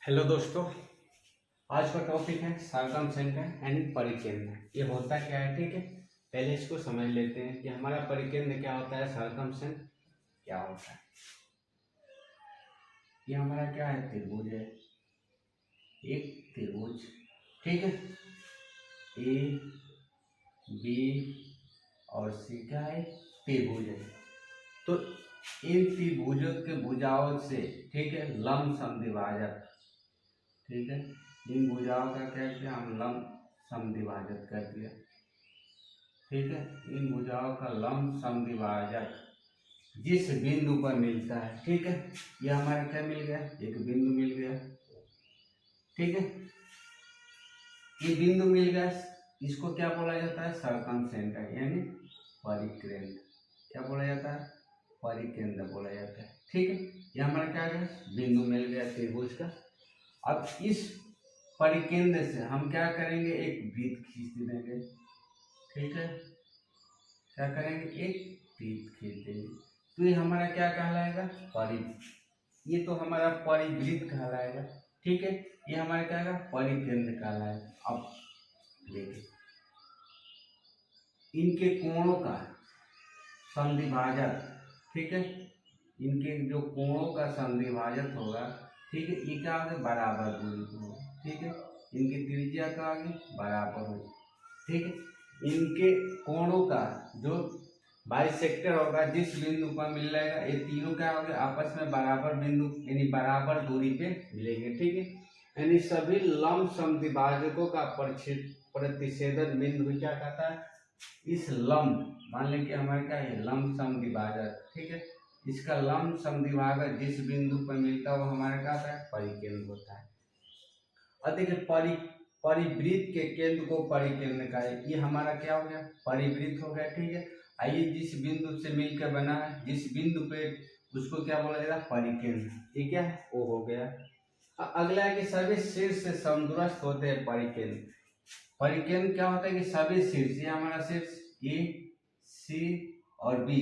Hello दोस्तों, आज का टॉपिक है सरकमसेंटर एंड परिकेंद्र। ये होता क्या है, ठीक है। पहले इसको समझ लेते हैं कि हमारा परिकेंद्र क्या होता है, सरकमसेंटर क्या होता है। ये हमारा क्या है, त्रिभुज है, एक त्रिभुज, ठीक है। ए बी और सी क्या है, त्रिभुज है। तो इन त्रिभुजों के भुजाओं से, ठीक है, लंब समद्विभाजक, ठीक है, इन भुजाओं का क्या किया, हम लंब समद्विभाजक कर दिया, ठीक है। इन भुजाओं का लंब समद्विभाजक जिस बिंदु पर मिलता है, ठीक है, ये हमारा क्या मिल गया, एक बिंदु मिल गया, ठीक है। ये बिंदु मिल गया, इसको क्या बोला जाता है, सरकमसेंटर यानी परिकेंद्र। क्या बोला जाता है, परिकेंद्र बोला जाता है, ठीक है। ये हमारा क्या गया, बिंदु मिल गया त्रिभुज का। अब इस परिकेंद्र से हम क्या करेंगे, एक वृत्त खींच देंगे, ठीक है। क्या करेंगे, एक वृत्त खींच देंगे। तो ये हमारा क्या कहलाएगा, ये तो हमारा परिवृत्त कहलाएगा, ठीक है। ये हमारा क्या है, परिकेंद्र कहलाएगा। अब देखिए, इनके कोणों का समद्विभाजक, ठीक है, इनके जो कोणों का समद्विभाजक होगा, ठीक है, ये क्या होगा, बराबर दूरी पर होगा, ठीक है। इनकी त्रिज्या का आगे बराबर होगा, ठीक है। इनके कोणों का जो बाइसेक्टर होगा, जिस बिंदु पर मिल जाएगा, ये तीनों क्या होंगे, आपस में बराबर बिंदु यानी बराबर दूरी पे मिलेंगे, ठीक है। यानी सभी लंब समद्विभाजकों का प्रतिच्छेदन बिंदु क्या कहता है, इस लंब, मान लें कि हमारे क्या है, लंब समद्विभाजक, ठीक है, इसका लंब समद्विभाजक जिस बिंदु पर मिलता है वो हमारा क्या होता है, परिकेंद्र होता है। और देखिए, परिवृत्त के केंद्र को परिकेंद्र का है, ये हमारा क्या हो गया, परिवृत्त हो गया, ठीक है। आइए, जिस बिंदु से मिलकर बना है, जिस बिंदु पे, उसको क्या बोला जाएगा, परिकेंद्र। ये क्या है, वो हो गया। अगला है कि सभी शीर्ष से समदूरस्थ होते हैं परिकेंद्र। परिकेंद्र क्या होता है कि सभी शीर्ष, ये हमारा शीर्ष ए सी और बी,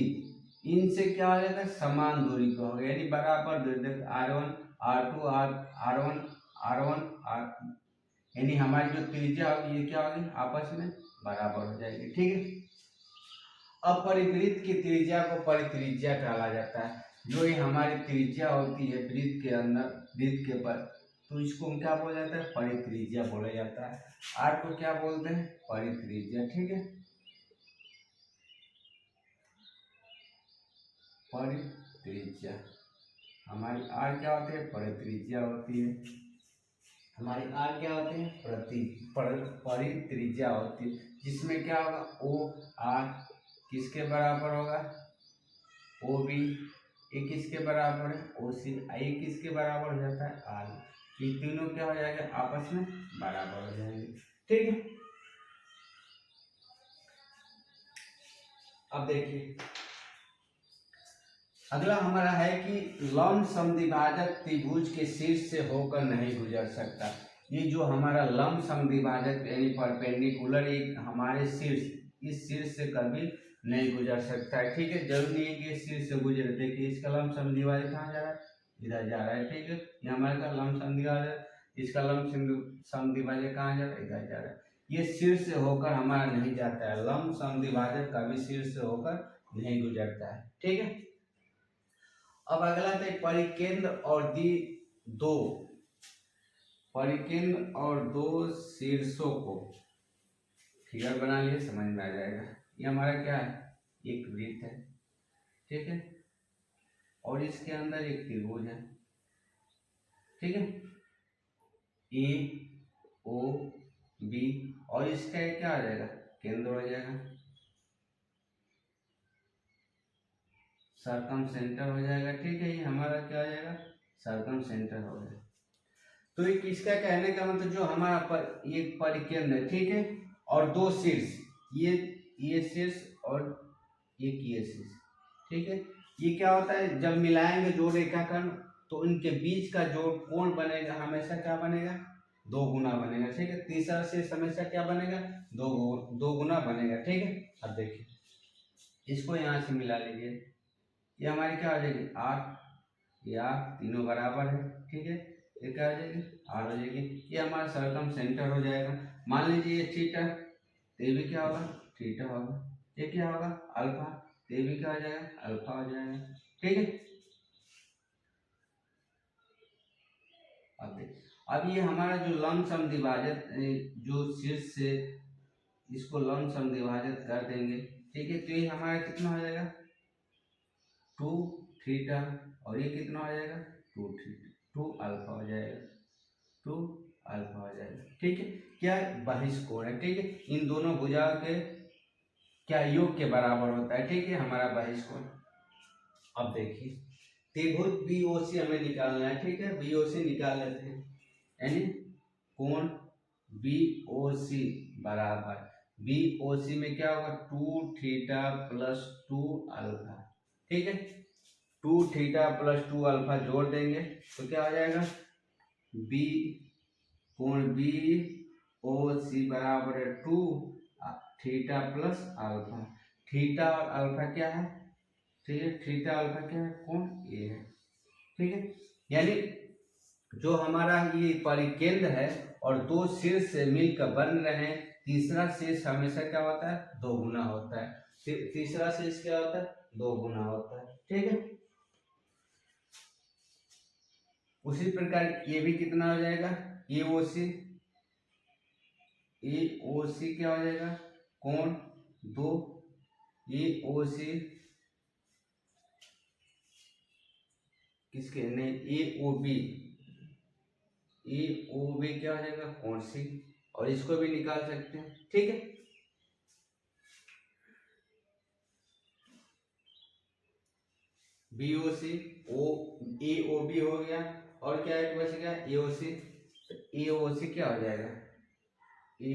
इनसे क्या हो जाता है, समान दूरी पर हो गया, यानी बराबर दूरी, R1 R2 R1 R1 R, यानी हमारी जो त्रिज्या होगी, ये क्या होगी, आपस में बराबर हो जाएगी, ठीक है। अब परिवृत्त की त्रिज्या को परित्रिज्या कहा जाता है। जो ये हमारी त्रिज्या होती है वृत्त के अंदर, वृत्त के पर, तो इसको क्या बोला जाता है, परित्रिज्या बोला जाता है। आर को क्या बोलते हैं, परित्रिज्या, ठीक है, परित्रिज्या। हमारी आर क्या होती है, परित्रिज्या होती है। हमारी आर क्या होती है, परित्रिज्या होती है, जिसमें क्या होगा, ओ आर किसके बराबर होगा, ओ बी, ये किसके बराबर है, ओ सी, ये किसके बराबर हो जाता है, आर। ये तीनों क्या हो जाएगा, आपस में बराबर हो जाएंगे, ठीक है। अब देखिए, अगला हमारा है कि लंब समद्विभाजक त्रिभुज के शीर्ष से होकर नहीं गुजर सकता। ये जो हमारा लंब समद्विभाजक यानी परपेंडिकुलर, एक हमारे शीर्ष, इस शीर्ष से कभी नहीं गुजर सकता है, ठीक है। जरूरी नहीं है कि शीर्ष से गुजरे। देखिए, इसका लंब समद्विभाजक कहाँ जा रहा है, इधर जा रहा है, ठीक है। ये हमारे का लंब समद्विभाजक, इसका लंब समद्विभाजक कहाँ जा रहा है, इधर जा रहा है। ये शीर्ष से होकर हमारा नहीं जाता है, लंब समद्विभाजक कभी शीर्ष से होकर नहीं गुजरता है, ठीक है। अब अगला है परिकेंद्र और दो परिकेंद्र और दो शीर्षों को फिगर बना लिए, समझ में आ जाएगा। ये हमारा क्या है, एक वृत्त है, ठीक है, और इसके अंदर एक त्रिभुज है, ठीक है, ए ओ बी, और इसका एक क्या आ जाएगा, केंद्र हो जाएगा, सरकमसेंटर हो जाएगा, ठीक है। ये हमारा क्या हो जाएगा, सरकमसेंटर हो जाएगा। तो एक इसका कहने का मतलब, जो हमारा एक परिकेंद्र है, ठीक है, और दो शीर्ष, ये शीर्ष और एक ये शीर्ष, ठीक है। ये क्या होता है, जब मिलाएंगे दो रेखाखंड, तो उनके बीच का जो कोण बनेगा हमेशा क्या बनेगा, दो गुना बनेगा, ठीक है। तीसरा शीर्ष हमेशा क्या बनेगा, दो गुना बनेगा, ठीक है। अब देखिए, इसको यहाँ से मिला लीजिए, ये हमारी क्या हो जाएगी, आठ, या तीनों बराबर है, ठीक है। ये क्या हो जाएगी, आर हो जाएगी। ये हमारा सर्कम सेंटर हो जाएगा। मान लीजिए ये थीटा, तो ये भी क्या होगा, थीटा होगा। ये क्या होगा, अल्फा, तो ये भी क्या हो जाएगा, अल्फा हो जाएगा। ठीक है। अब देखिए, अब ये हमारा जो लमसम विभाजक जो शीर्ष से इसको लमसम विभाजित कर देंगे, ठीक है, तो ये हमारा कितना हो जाएगा, 2 थीटा, और ये कितना हो जाएगा, 2 थीटा, 2 अल्फा हो जाएगा, 2 अल्फा हो जाएगा। ठीक है, क्या बहिष्कोण है। ठीक है, इन दोनों भुजाओं के क्या योग के बराबर होता है। ठीक है, हमारा बहिष्कोण। अब देखिए, त्रिभुज बीओसी हमें निकालना है। ठीक है, बीओसी निकाल लेते हैं, यानी कोण बीओसी बराबर, बीओसी में क्या होगा, 2 थीटा प्लस 2 अल्फा। ठीक है, 2 थीटा प्लस 2 अल्फा जोड़ देंगे तो क्या हो जाएगा, बी कोण बी ओ सी बराबर है 2 थीटा प्लस अल्फा। थीटा और अल्फा क्या है, ठीक है, थीटा अल्फा क्या है, कोण ए है। ठीक है, यानी जो हमारा ये परिकेंद्र है और दो शीर्ष से मिलकर बन रहे हैं, तीसरा शीर्ष हमेशा क्या होता है, दोगुना होता है। तीसरा शीर्ष क्या होता है, दोगुना होता है। ठीक है, उसी प्रकार ये भी कितना हो जाएगा, ए ओ सी, ए ओ सी क्या हो जाएगा, कोण 2, ए ओ सी किसके नहीं, ए ओ बी, ए ओ बी क्या हो जाएगा, कोण सी, और इसको भी निकाल सकते हैं। ठीक है, बी ओ सी, ओ ए ओ बी हो गया, और क्या एक बच गया, ए ओ सी। ए ओ सी क्या हो जाएगा, ए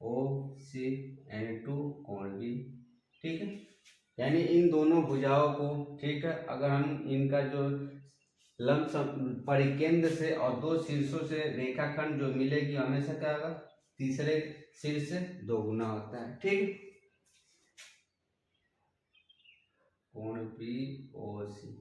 ओ सी एन 2 कोण बी। ठीक है, यानी इन दोनों भुजाओं को, ठीक है, अगर हम इनका जो लंबसम परिकेंद्र से और दो शीर्षों से रेखाखंड जो मिलेगी, हमेशा क्या होगा, तीसरे शीर्ष से दोगुना होता है। ठीक है, कोण बी ओ सी।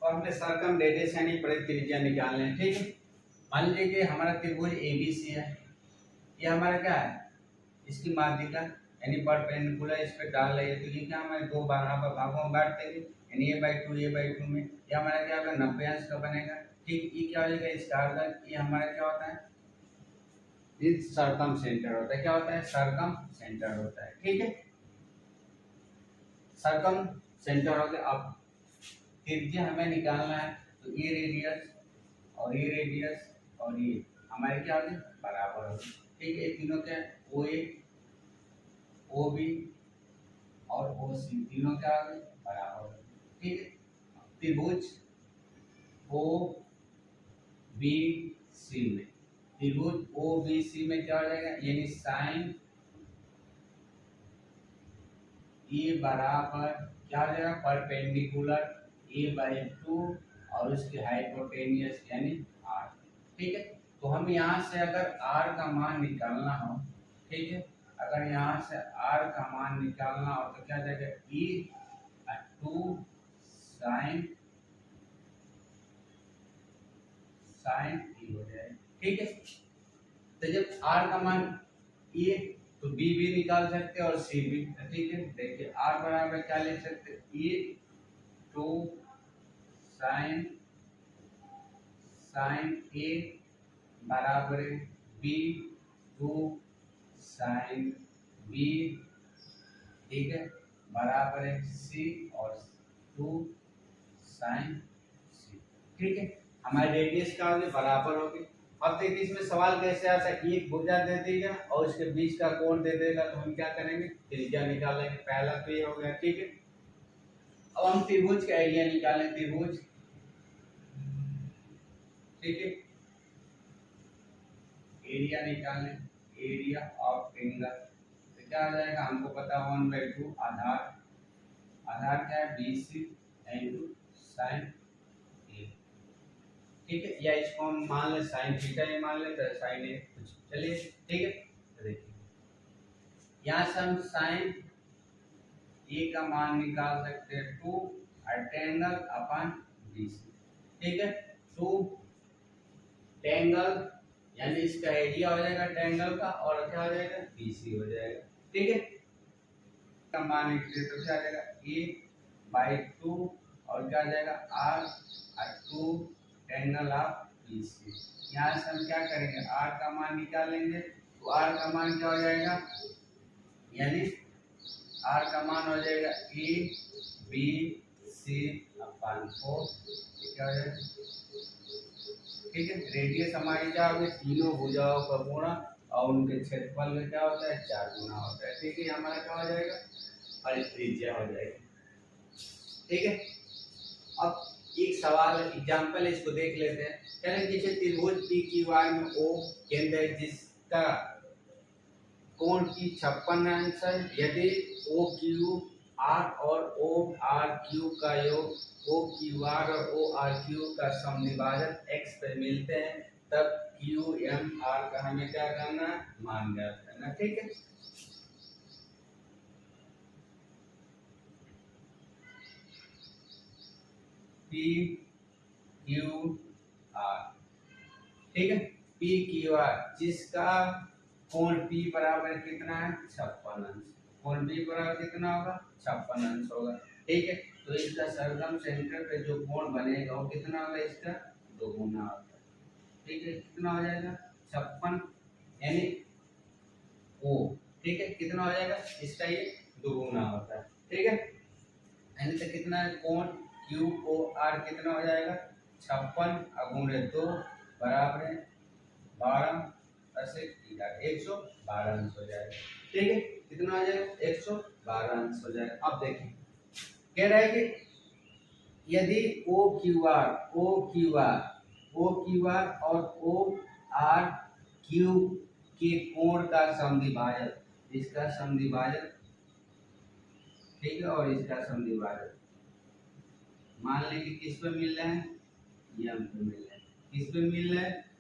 और हमने सर्कम रेडियस यानी परिधि त्रिज्या निकालना है। ठीक है, मान लीजिए कि हमारा त्रिभुज एबीसी है, ये हमारा क्या है, इसकी माध्यिका यानी परपेंडिकुलर इस पे डाल रही है, तो ये क्या हमारे दो भागों में बांट देंगे, यानी a/2 में, ये हमारा क्या होगा, 90 अंश का बनेगा। ठीक, ये क्या हो जाएगा, इसका अर्ध, ये हमारा क्या होता है, इस सर्कम सेंटर होता है। क्या होता है, सर्कम सेंटर होता है। ठीक है, सर्कम सेंटर हो गया। अब त्रिज्या हमें निकालना है, तो ये रेडियस और ये रेडियस और ये हमारे क्या होंगे, बराबर होंगे। ठीक है, तीनों क्या है, ओ ए ओ बी और ओ सी, तीनों क्या होंगे, बराबर होंगे। ठीक है, त्रिभुज ओ बी सी में, त्रिभुज ओ बी सी में क्या हो जाएगा, यानी साइन ए बराबर क्या हो जाएगा, परपेंडिकुलर a/2 और उसकी हाइपोटेनियस यानी r। ठीक है, तो हम यहाँ से अगर r का मान निकालना हो, ठीक है, अगर यहाँ से r का मान निकालना हो तो क्या जाएगा, e2 साइन e हो जाएगा। ठीक है, तो जब r का मान e, तो b भी निकाल सकते हैं और c भी। ठीक है, देखिए r बराबर क्या लिख सकते हैं, e2 साइन ए बराबर बी 2 साइन बी, ठीक है, बराबर है सी और 2 साइन सी। ठीक है, हमारे रेडियस का होगी बराबर होगी। अब देखिए इसमें सवाल कैसे आता है, एक भुजा दे देगा और उसके बीच का कोण दे देगा, तो हम क्या करेंगे, त्रिज्या निकालेंगे। पहला तो ये हो गया। ठीक है, अब हम त्रिभुज का एरिया निकालें, त्रिभुज, ठीक है, एरिया निकालें, एरिया ऑफ ट्रायंगल, तो क्या आ जाएगा, हमको पता 1/2 आधार, आधार क्या है, BC इंटू साइन ए। ठीक है, या इसको हम मान ले साइन थीटा ही मान लेते हैं, साइन ए कुछ, चलिए ठीक है। तो देखिए यहाँ से हम साइन ए का मान निकाल सकते हैं 2 और टेंगल अपन बीसी, ठीक है। 2 टेंगल यानी इसका एरिया हो जाएगा टेंगल का, और क्या हो जाएगा बीसी हो जाएगा, ठीक है। का मान निकले तो क्या आ जाएगा a/2 और क्या आ जाएगा r और 2 टेंगल ऑफ बीसी। यहाँ से हम क्या करेंगे r का मान निकाल लेंगे, तो r का मान क्या हो जाएगा, यानी r का मान हो जाएगा a b c अपन 4, क्या हो जाएगा, ठीक है। रेडियस हमारी क्या होगी, तीनों भुजाओं का गुणा और उनके क्षेत्रफल में क्या होता है 4 गुना होता है, ठीक है। हमारा क्या हो जाएगा और त्रिज्या हो जाएगी, ठीक है। अब एक सवाल एग्जांपल इसको देख लेते हैं। चलिए जैसे त्रिभुज पी क्यू आर में ओ केंद्र है जिसका कोण की 56 अंश है, यदि ओ क्यू आर और ओ आर क्यू का योग ओ क्यू आर और ओ आर क्यू का समविभाजक x पे मिलते हैं, तब क्यू एम आर का हमें क्या करना है, मान ज्ञात करना, ठीक है। पी क्यू आर, ठीक है, पी क्यू आर जिसका कोण P बराबर कितना है 56 अंश, कोण P बराबर कितना होगा 56 अंश होगा, ठीक है। तो इसका सरगम सेंटर पे जो कोण बनेगा वो कितना होगा, इसका 2 गुना होगा, ठीक है। कितना हो जाएगा 56 यानी ओ, ठीक है, कितना हो जाएगा इसका ये 2 गुना होता है, ठीक है। यानी तो कितना है कोण क्यू ओ आर कितना हो जाएगा 56 गुणे 2 बराबर है 12 ऐसे 112 अंश हो जाएगा, ठीक है। कितना हो जाएगा 112 अंश हो जाएगा। अब देखिए कह रहा है कि यदि ओ क्यू आर और ओ आर क्यू के कोण का समद्विभाजक, इसका समद्विभाजक, ठीक है, और इसका समद्विभाजक मान लें कि किस पे मिल रहा है, एम पे मिल रहा है, किस पे मिल रहा है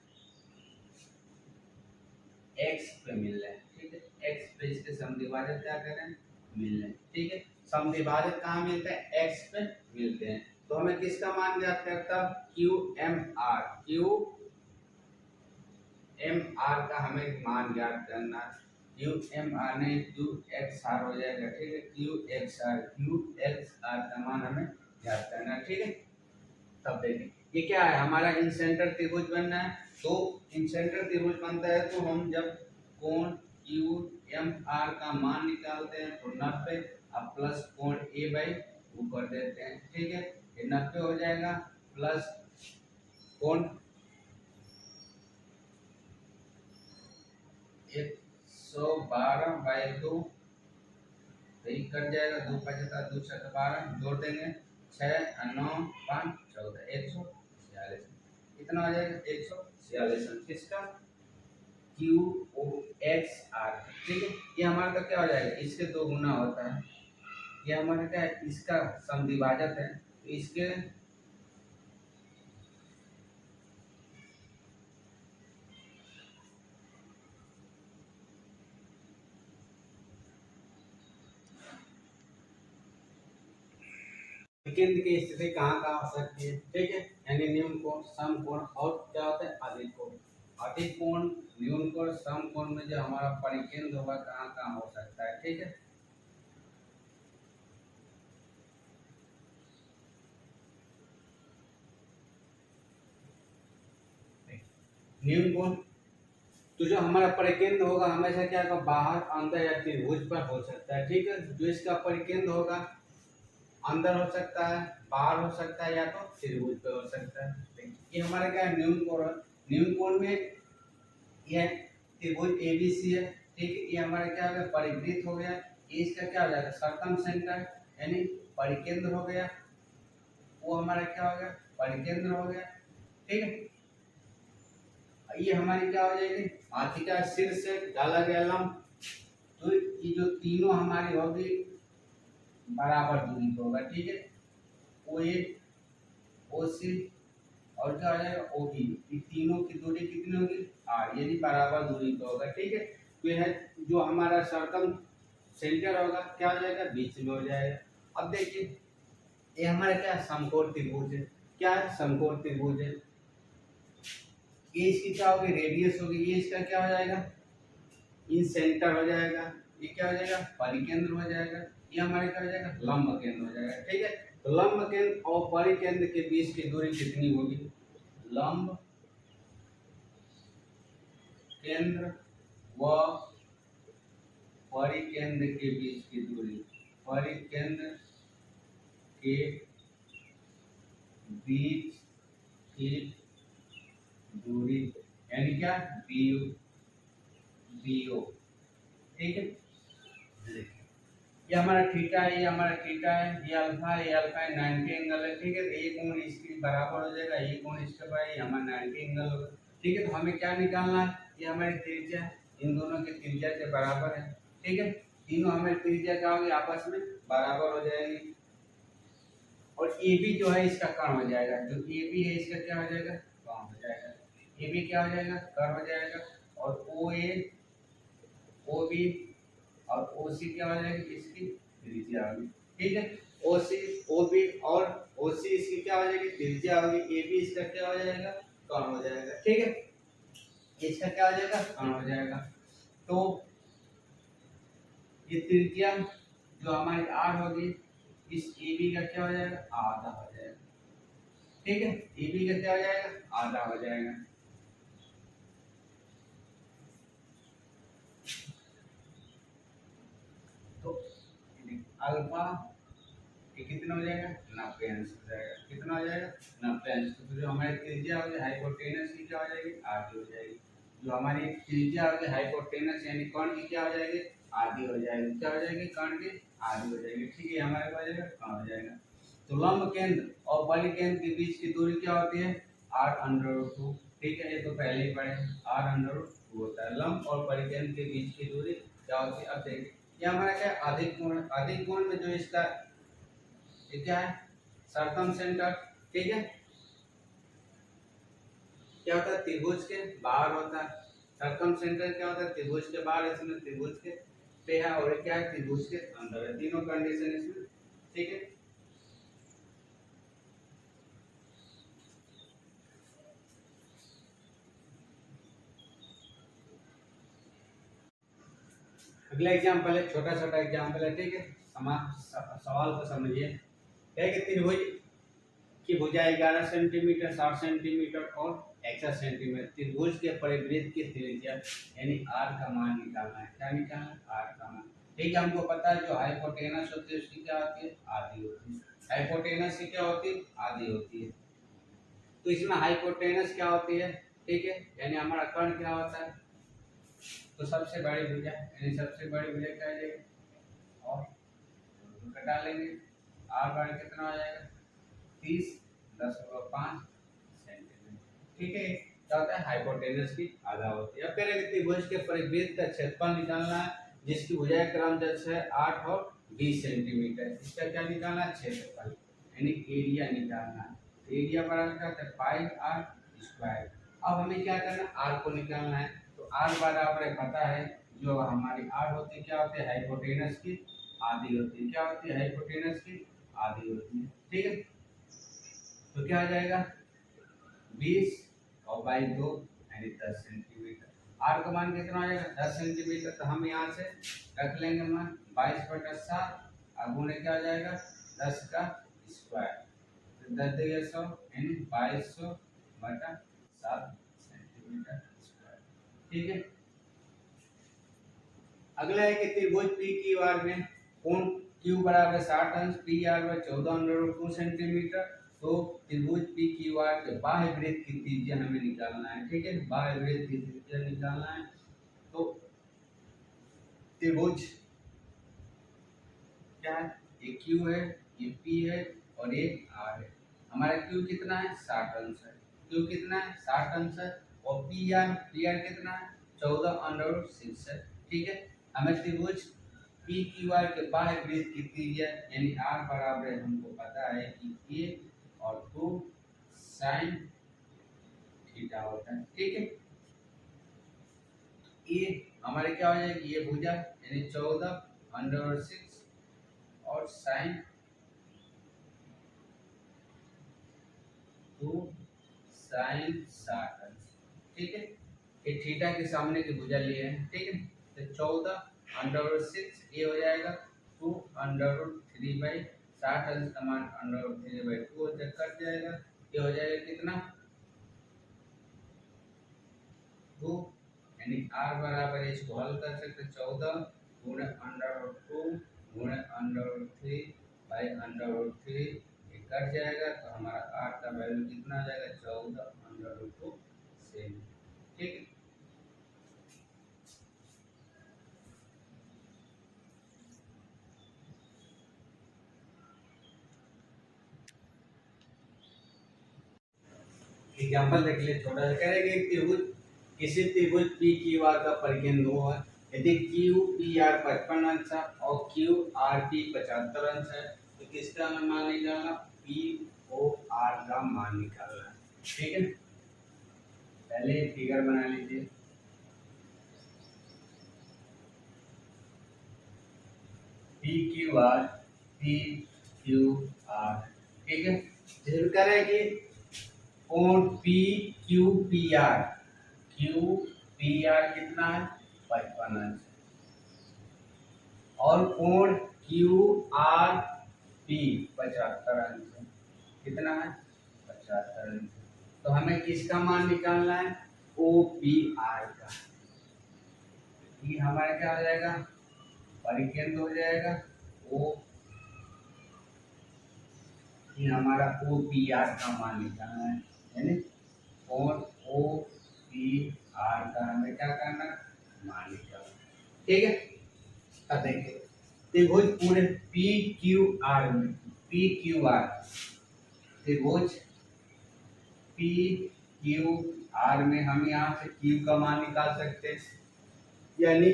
x पे मिल रहा है, ठीक है। x पे इसके समद्विभाजक क्या करें मिल रहे हैं, ठीक है। समद्विभाजक कहाँ मिलते हैं x पे मिलते हैं, तो हमें किसका मान ज्ञात करता क्यू एम आर का हमें मान ज्ञात करना, क्यू एम आर नहीं क्यू एक्स आर हो जाएगा, ठीक है। क्यू एक्स आर का मान हमें ज्ञात करना, ठीक है। तब देखिए ये क्या है, हमारा इन सेंटर त्रिभुज बनना है, तो इन सेंटर त्रिभुज बनता है तो हम जब कोण क्यू एम आर का मान निकालते हैं तो 90 अब प्लस कोण ए बाई वो कर देते हैं, ठीक है। ये 90 हो जाएगा प्लस कोण 112 बाई 2 कट जाएगा, 2 55 2 7 12 जोड़ देंगे 6 और 9 5 14 146, कितना हो जाएगा 146 किसका क्यू ओ एक्स आर, ठीक है। ये हमारा का क्या हो जाएगा इसके 2 गुना होता है, ये हमारा क्या है इसका समद्विभाजक है, तो इसके केंद्र की स्थिति कहाँ कहाँ हो सकती है, ठीक है। यानी न्यून कोण सम कोण और क्या होता है अधिक कोण, अधिक कोण न्यून कोण सम कोण में जो हमारा परिकेंद्र होगा कहाँ कहाँ हो सकता है, ठीक है। न्यून कोण तो जो हमारा परिकेंद्र होगा हमेशा क्या होगा बाहर अंदर या त्रिभुज पर हो सकता है, ठीक है। जो इसका परिकेंद्र होगा अंदर हो सकता है बाहर हो सकता है या तो त्रिभुज पे हो सकता है। ये हमारा क्या है न्यून कोण, न्यून कोण में यह त्रिभुज एबीसी है, ठीक है। ये हमारा क्या हो गया परिवृत्त हो गया, ये इसका क्या हो जाएगा सर्कम सेंटर यानी परिकेंद्र हो गया, वो हमारा क्या हो गया परिकेंद्र हो गया, ठीक है। ये हमारी क्या हो जाएगी हाथी का सिर से डाला गया लंब, तो ये जो तीनों हमारी होगी बराबर दूरी पे होगा, ठीक है। ओ ए ओ सी और क्या हो जाएगा ओ बी। इन तीनों की दूरी कितनी होगी आर, यानी बराबर दूरी का होगा। ठीक है, तो यह जो हमारा सर्कम सेंटर होगा क्या हो जाएगा बीच में हो जाएगा। अब देखिए ये हमारा क्या समकोण त्रिभुज है, क्या है समकोण त्रिभुज है। ये इसकी क्या होगी रेडियस होगी, ये इसका क्या हो जाएगा इन सेंटर हो जाएगा, ये क्या हो जाएगा परिकेंद्र हो जाएगा, ये हमारे क्या हो जाएगा लंब केंद्र हो जाएगा। ठीक है, तो लंब केंद्र और परिकेंद्र के बीच की दूरी कितनी होगी, लंब केंद्र व परिकेंद्र के बीच की दूरी, परिकेंद्र के बीच की दूरी यानी क्या बीओ, बीओ। ठीक है, ये हमारा थीटा है, ये हमारा थीटा है, ये अल्फा है, ये अल्फा है, 90 एंगल है। ठीक है, तो ये कोण इसके बराबर हो जाएगा, ये कोण इसके बराबर, ये हमारा 90 एंगल होगा। ठीक है, तो हमें क्या निकालना है, ये हमारी त्रिज्या है, इन दोनों की त्रिज्या के बराबर है। ठीक है, तीनों हमें त्रिज्या क्या होगी आपस में बराबर हो जाएगी। और ए बी जो है इसका कर्ण हो जाएगा, जो ए बी है इसका क्या हो जाएगा कर्ण हो जाएगा, ए बी क्या हो जाएगा कर्ण हो जाएगा। और ओ ए ओ बी और ओ सी क्या हो जाएगी इसकी त्रिज्या होगी। ठीक है, ओ सी ओ बी और ओ सी इसकी क्या हो जाएगी त्रिज्या होगी, ए बी इसका क्या हो जाएगा कर्ण हो जाएगा। ठीक है, इसका क्या हो जाएगा कर्ण हो जाएगा। तो ये त्रिज्या जो हमारी आर होगी इस ए बी का क्या हो जाएगा आधा हो जाएगा। ठीक है, ए बी का क्या हो जाएगा आधा हो जाएगा। तो अल्फा ये कितना हो जाएगा 90 अंश हो जाएगा, कितना हो जाएगा 90 अंश। तो जो हमारी त्रिज्या होगी हाइपोटेनस की क्या हो जाएगी आधी हो जाएगी, जो हमारी त्रिज्या होगी हाइपोटेनस यानी कर्ण की क्या हो जाएगी आधी हो जाएगी, क्या हो जाएगी कर्ण की आधी हो जाएगी। ठीक है, हमारे पास जाएगा कर्ण हो जाएगा। तो लंब केंद्र और परिकेंद्र के बीच की दूरी क्या होती है r√2। ठीक है, ये तो पहले ही पढ़े r√2 होता है लंब और परिकेंद्र के बीच की दूरी क्या होती है। अब देखिए ये हमारा क्या अधिक कोण, अधिक कोण में जो इसका ये क्या है सर्कम सेंटर। ठीक है, क्या होता है त्रिभुज के बाहर होता है, सर्कम सेंटर क्या होता है त्रिभुज के बाहर, इसमें त्रिभुज के पे है और क्या है त्रिभुज के अंदर है, तीनों कंडीशन इसमें। ठीक है, अगला एग्जांपल है छोटा छोटा एग्जांपल है। ठीक है, सवाल को समझिए, है कि त्रिभुज की भुजाएं 11 सेंटीमीटर 60 सेंटीमीटर और 61 सेंटीमीटर, त्रिभुज के परिवृत्त की त्रिज्या यानी आर का मान निकालना है। क्या निकालना है आर का मान। ठीक है, हमको पता है जो हाइपोटेनस होती है उसकी क्या होती है आधी होती है, हाइपोटेनस की क्या होती है आधी होती है। तो इसमें हाइपोटेनस क्या होती है, ठीक है, यानी हमारा कर्ण क्या होता है, तो सबसे बड़ी भुजा यानी सबसे बड़ी भुजा क्या हो जाएगी और घटा लेंगे, आर बार कितना हो जाएगा 30.5 सेंटीमीटर। ठीक है, क्या होता है हाइपोटेनस की आधा होती है। अब कह रहे हैं त्रिभुज के परिवृत्त का क्षेत्रफल निकालना है जिसकी भुजाएं क्रमशः है 8 और 20 सेंटीमीटर। इसका क्या निकालना है क्षेत्रफल यानी एरिया निकालना है। एरिया बराबर क्या होता है पाई आर स्क्वायर। अब हमें क्या करना है आर को निकालना है, तो आर बराबर है पता है जो हमारी आर होती है क्या होती है हाइपोटेनस की आधी होती है, क्या होती है हाइपोटेनस की आधी होती है। ठीक है, तो क्या आ जाएगा 20 और बाई 2 यानी 10 सेंटीमीटर। आर का मान कितना आ जाएगा 10 सेंटीमीटर, तो हम यहाँ से रख लेंगे मान 22/7 और गुणे क्या आ जाएगा 10 का स्क्वायर, तो 10 देगा 100 यानी 2200/7 सेंटीमीटर स्क्वायर। ठीक है, अगला है कि त्रिभुज पी क्यू आर में कोण क्यू बराबर 60 अंश पी आर बाय 14√2 सेंटीमीटर। तो त्रिभुज पी क्यू आर के बाह्य वृत्त की त्रिज्या हमें निकालना है। ठीक है, बाह्य वृत्त की त्रिज्या निकालना है। तो त्रिभुज क्या है ये क्यू है, ये पी है और ये आर है। हमारा क्यू कितना है 60 अंश है, क्यू कितना है 60 अंश है और पी आर कितना है 14√6 है। ठीक है, हमें त्रिभुज पी क्यू आर के बाह्य वृत्त की त्रिज्या यानी आर बराबर हमको पता है कि ए और 2 साइन थीटा होता है। ठीक है, ये हमारे क्या हो जाएगी, ये भुजा यानी 14/6 और साइन 2 साइन 60 अंश। ठीक है, ये थीटा के सामने की भुजा लिए हैं। ठीक है, तो 14/6 ये हो जाएगा 2√3/60 अंश का मान √3/2 कट जाएगा। ये हो जाएगा कितना 2, यानी r बराबर इसको हल कर सकते 14 गुणे √2 गुणे √3/√3 ये कट जाएगा, तो हमारा r का वैल्यू कितना आ जाएगा 14 √2 सेमी। ठीक है, एग्जांपल देख ले छोटा सा। कह रहे कि एक त्रिभुज, किसी त्रिभुज पी क्यू आर का परिकेंद्र O है। यदि क्यू पी आर 55 अंश है और क्यू आर टी 75 अंश है, तो किसका हमें मान निकालना, पी ओ आर का मान निकालना है। ठीक है, पहले फिगर बना लीजिए। P Q R, P Q R. ठीक है, जैसे कह रहे हैं कि कोण P Q P R, Q P R कितना है 55 अंश, और कोण क्यू आर पी 75 अंश है। कितना है 75 अंश। तो हमें किसका मान निकालना है, ओ पी आर का। ये हमारा क्या हो जाएगा, परिकेंद्र हो जाएगा ओ, ये हमारा ओ पी आर का मान निकालना है, यानी कोण ओ पी आर का हमें क्या करना, मान निकालना। ठीक है, अब देखिए त्रिभुज पूरे पी क्यू आर में, पी क्यू आर त्रिभुज पी क्यू आर में हम यहाँ से क्यू का मान निकाल सकते हैं, यानी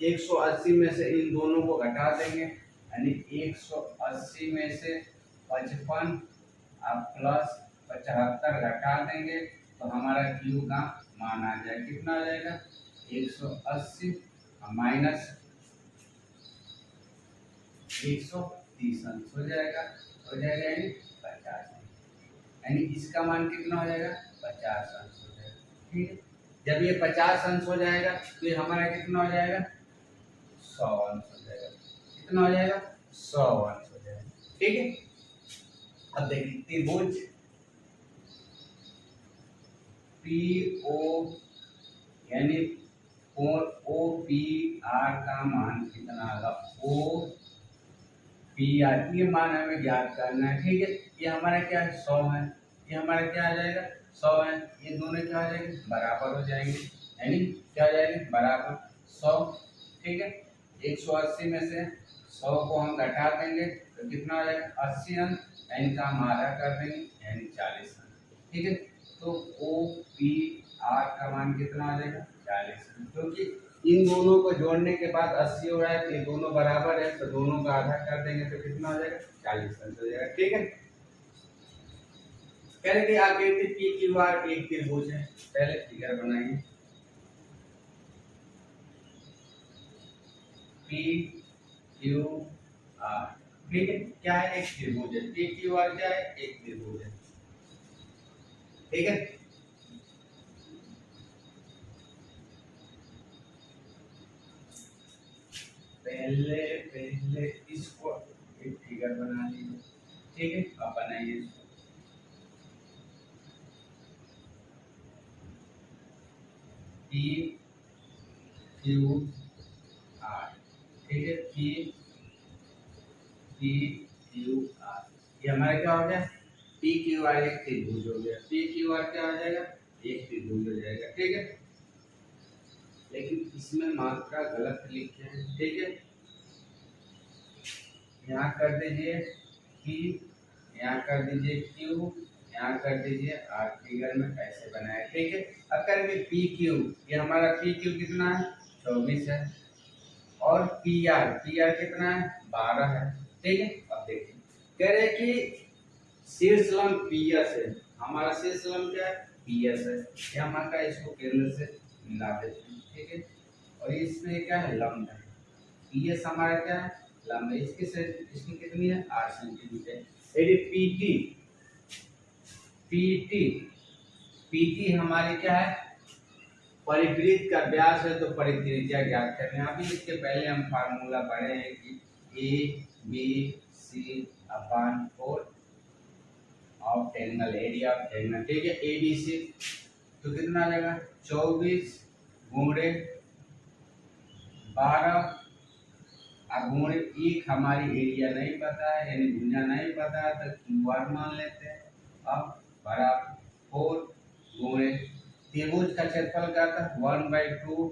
180 में से इन दोनों को घटा देंगे, यानी 180 में से 55 अब प्लस 75 घटा देंगे, तो हमारा क्यू का मान आ जाएगा, कितना आ जाएगा 180 माइनस 130 अंश हो जाएगा, यानी 50, यानी इसका मान कितना हो जाएगा 50 अंश हो जाएगा। ठीक है, जब ये 50 अंश हो जाएगा तो ये हमारा कितना हो जाएगा 100 अंश हो जाएगा। कितना हो जाएगा 100 अंश हो जाएगा। ठीक है, अब देखिए त्रिभुज पी ओ यानी कोण ओ पी आर का मान कितना आएगा, ओ पी आर, ये मान हमें ज्ञात करना है। ठीक है, ये हमारा क्या है 100 है, ये हमारा क्या आ जाएगा 100 है, ये दोनों क्या हो जाएंगे बराबर हो जाएंगे, यानी क्या हो जाएंगे बराबर 100। ठीक है, 180 में से 100 को हम घटा देंगे तो कितना हो जाएगा 80 अंश, यानी का हम आधा कर देंगे यानी 40 अंश। ठीक है, तो ओ पी आर का मान कितना आ जाएगा 40 अंश, क्योंकि इन दोनों को जोड़ने के बाद 80 हो रहा है, तो ये दोनों बराबर है, तो दोनों का आधा कर देंगे तो कितना हो जाएगा 40 अंश हो जाएगा। ठीक है, कह रहे थे आगे पी क्यू आर एक त्रिभुज है, पहले फिगर बनाएंगे। पी क्यू आर, ठीक है, क्या है एक त्रिभुज है, पी क्यू आर क्या है एक त्रिभुज है। ठीक है, पहले पहले इसको एक फिगर बना लीजिए। ठीक है, आप बनाइए इसको। पी क्यू आर, ठीक है, पी पी क्यू आर, ये हमारा क्या हो गया पी क्यू आर एक त्रिभुज हो गया। पी क्यू आर क्या हो जाएगा एक त्रिभुज हो जाएगा। ठीक है, लेकिन इसमें मात्रा गलत लिखे हैं। ठीक है, यहाँ कर दीजिए पी, यहाँ कर दीजिए क्यू, यहाँ कर दीजिए आर, फिगर में ऐसे बनाए। ठीक है, अब करेंगे पी क्यू, ये हमारा पी क्यू कितना है 24 है, और पी आर कितना है 12 है। ठीक है, अब देखिए कह रहे कि शीर्ष लंब पी एस है, हमारा शीर्ष लंब क्या है पी एस है, ये हमारा इसको केंद्र से मिला देते हैं, ठीक है। और इसमें क्या है, लंब है, पी एस हमारा क्या है, लंब है, इसकी कितनी है 8 सेंटीमीटर। यदि पीटी पीटी पीटी हमारी क्या है, परिवृत्त का व्यास है, तो परित्रिज्या ज्ञात करना है। अभी इसके पहले हम फार्मूला पढ़े हैं कि A B C upon 4 of triangle, area of triangle, ठीक है। ए बी सी तो कितना आ जाएगा 24 गुणे 12 गुणे 1, हमारी एरिया नहीं पता है, यानी भुजा नहीं पता है, तो क्यू आर मान लेते हैं। अब बराबर 4 गुणे त्रिभुज का क्षेत्रफल क्या था 1/2,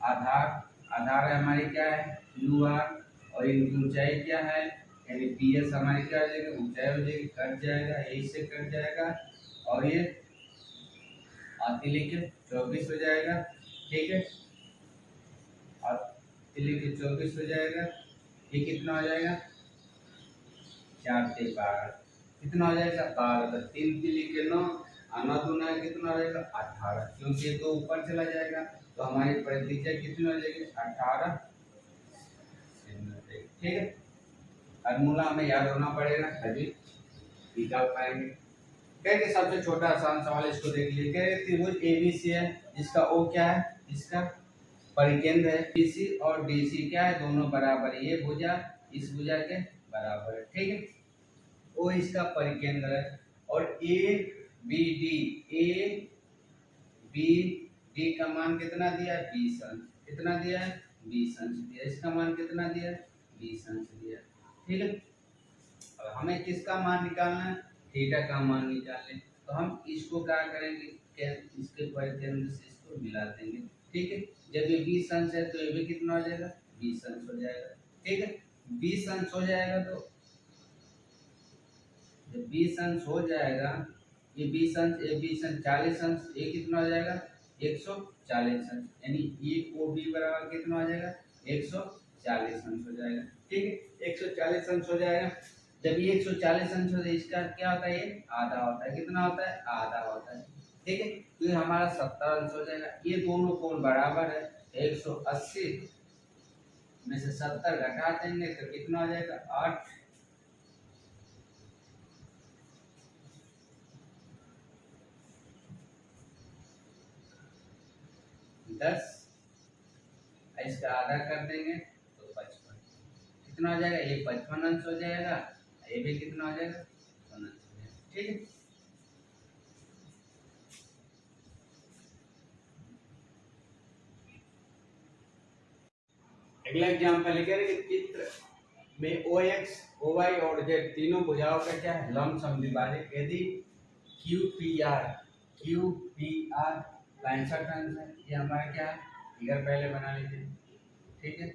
आधार आधार है हमारी क्या है क्यू आर, और इनकी ऊंचाई क्या है, यानी पी एस हमारी क्या हो जाएगी, ऊंचाई हो जाएगी, कट जाएगा, यही से कट जाएगा, और ये अतिलिख 24 हो जाएगा, ठीक है। अतिलिख 24 हो जाएगा, ये कितना हो जाएगा 4 से 12, कितना हो जाएगा 12, तो 3 तिलिख 9, 9 दूना कितना हो जाएगा 18, क्योंकि ये तो ऊपर चला जाएगा, तो हमारी परित्रिज्या कितनी हो जाएगी 18, ठीक है। फॉर्मूला हमें याद होना पड़ेगा तभी निकाल पाएंगे। कहते सबसे छोटा आसान सवाल इसको देख लीजिए, कह रहे त्रिभुज एबीसी है, जिसका ओ क्या है, इसका परिकेंद्र है, बीसी और डीसी क्या है, दोनों बराबर है, ये भुजा इस भुजा के बराबर है, ठीक है। ओ इसका परिकेंद्र है, और ए बी डी का मान कितना दिया है 20 अंश, कितना दिया है 20 अंश दिया, इसका मान कितना दिया है 20 अंश दिया, ठीक है। अब हमें किसका मान निकालना है, थीटा का मान निकालने, तो हम इसको क्या करेंगे, इसके परिकेंद्र से इसको मिला देंगे, ठीक है। जब ये 20 अंश है तो ये भी कितना हो जाएगा 20 अंश हो जाएगा, ठीक है। 20 अंश हो जाएगा, तो जब 20 अंश हो जाएगा, ये 20 अंश, ये 20 अंश 40 अंश, ये कितना हो जाएगा 140 अंश, यानी ए को बी बराबर कितना हो जाएगा 140 अंश हो जाएगा, ठीक है। 140 अंश हो जाएगा, जब ये 140 अंश हो जाए, इसका क्या होता है, ये आधा होता है, कितना होता है आधा होता है, ठीक है। तो ये हमारा 70 अंश हो जाएगा। ये दोनों कोण बराबर है, 180 में से 70 घटा देंगे तो कितना हो जाएगा 8, 10, इसका आधा कर देंगे तो 55, कितना हो जाएगा, ये 55 अंश हो जाएगा, ये भी कितना हो जाएगा 55 अंश हो जाएगा, ठीक है। अगला एग्जांपल है कि चित्र में ओ एक्स ओ वाई और जेड तीनों भुजाओं का क्या है लंब समद्विभाजक, यदि क्यू पी आर 65 अंश है, ये हमारा क्या है फिगर पहले बना लीजिए, ठीक है।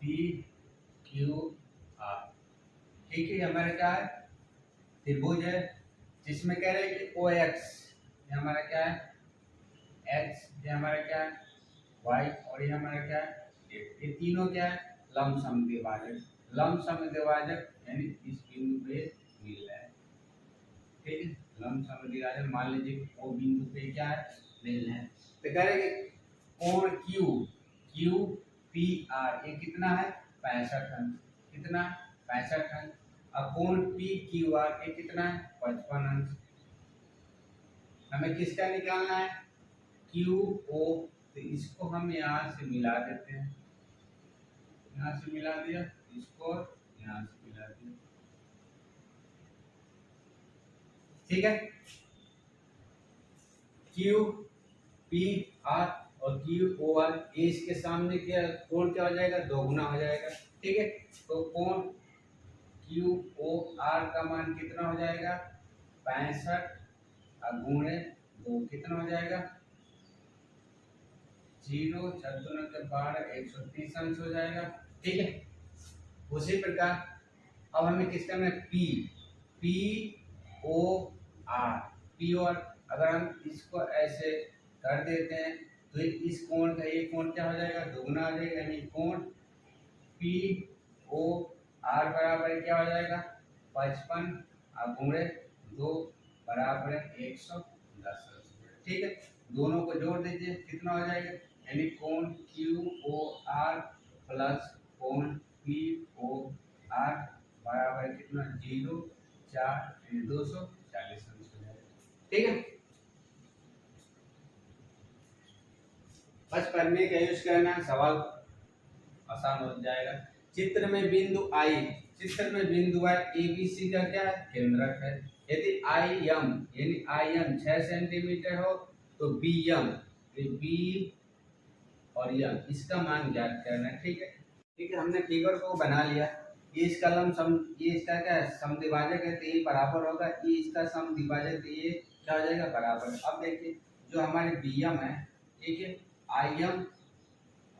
पी क्यू आर, ठीक है, हमारा क्या है त्रिभुज है, जिसमें कह रहे हैं कि ओ एक्स ये हमारा क्या है एक्स, ये हमारा क्या है वाई, और ये हमारा क्या है ये तीनों क्या है लंब समद्विभाजक, लंब समद्विभाजक यानी इस बिंदु पे मिल रहा है, ठीक है। लंब समद्विभाजक मान लीजिए वो बिंदु पे क्या है मिल रहा है, तो कह रहे हैं कि कोण क्यू पी आर ये कितना है 65 अंश, कितना 65 अंश, अब कोण पी क्यू आर ये कितना है 55 अंश। हमें किसका निकालना है क्यू ओ, तो इसको हम यहाँ से मिला देते हैं, यहाँ से मिला दिया, इसको यहाँ से मिला दिया, ठीक है। क्यू पी आर और क्यू ओ आर, इसके सामने क्या कोण क्या हो जाएगा दोगुना हो जाएगा, ठीक है। तो कोण क्यू ओ आर का मान कितना हो जाएगा 65 गुणे 2 कितना हो जाएगा 0 छत्तुन के 12 130 अंश हो जाएगा, ठीक है। उसी प्रकार अब हमें किसका में P P O R, P O R अगर हम इसको ऐसे कर देते हैं तो इस कोण का ये कोण क्या हो जाएगा दोगुना हो जाएगा, यानी कोण पी ओ आर बराबर क्या हो जाएगा 55 अब गुणे 2 बराबर है 110। ठीक है, दोनों को जोड़ दीजिए कितना हो जाएगा, यानी कोण क्यू ओ आर प्लस कोण पी ओ आर बराबर कितना 0 4 यानी 240 हो जाएगा। ठीक है, बस पढ़ने का यूज करना, सवाल आसान हो जाएगा। चित्र में बिंदु आई, चित्र में बिंदु आई ए बी सी का क्या है केंद्रक है। यदि आई एम यानी आई एम 6 सेंटीमीटर हो तो बी एम बी और एम इसका मान ज्ञात करना है। ठीक है, ठीक है, हमने फिगर को बना लिया। ये इसका लम ये इसका क्या है समद्विभाजक है तो ये बराबर होगा, ये इसका समद्विभाजक ये क्या हो जाएगा बराबर। अब देखिए जो हमारे बी एम है, ठीक है, आई एम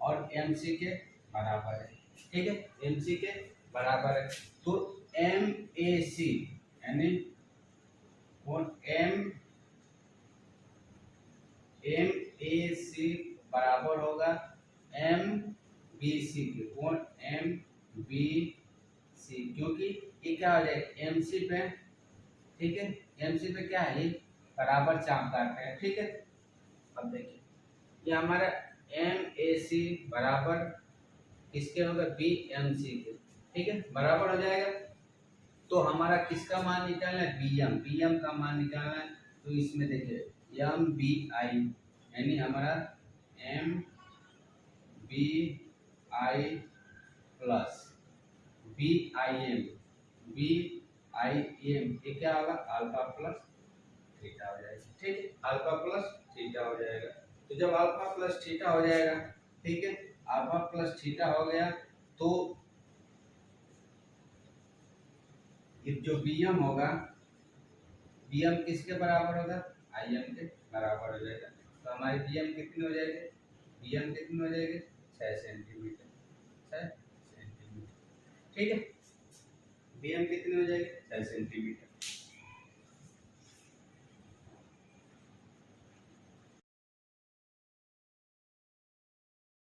और एम सी के बराबर है। ठीक है, एम सी के बराबर है तो एम ए सी यानी एम ए सी बराबर होगा एम बी सी के कौन एम बी सी, क्योंकि ये क्या हो जाएगा एम सी पे, ठीक है, एम सी पे क्या है ये बराबर चाप काटते हैं। ठीक है, अब देखिए ये हमारा एम ए सी बराबर किसके होगा बी एम सी के। ठीक है, बराबर हो जाएगा तो हमारा किसका मान निकालना है बी एम का मान निकालना है। तो इसमें देखिए एम बी आई यानी हमारा M B I plus B I M ये क्या होगा अल्फा प्लस थीटा हो जाएगा। ठीक है, अल्फा प्लस थीटा हो जाएगा। तो जब अल्फा प्लस थीटा हो जाएगा, ठीक है, अल्फा प्लस थीटा हो गया तो ये जो बीएम होगा बीएम किसके बराबर होगा आईएम के बराबर हो जाएगा। तो हमारी बीएम कितनी हो जाएगी, बीएम कितनी हो जाएगी 6 सेंटीमीटर, 6 सेंटीमीटर। ठीक है, बीएम कितनी हो जाएगी 6 सेंटीमीटर।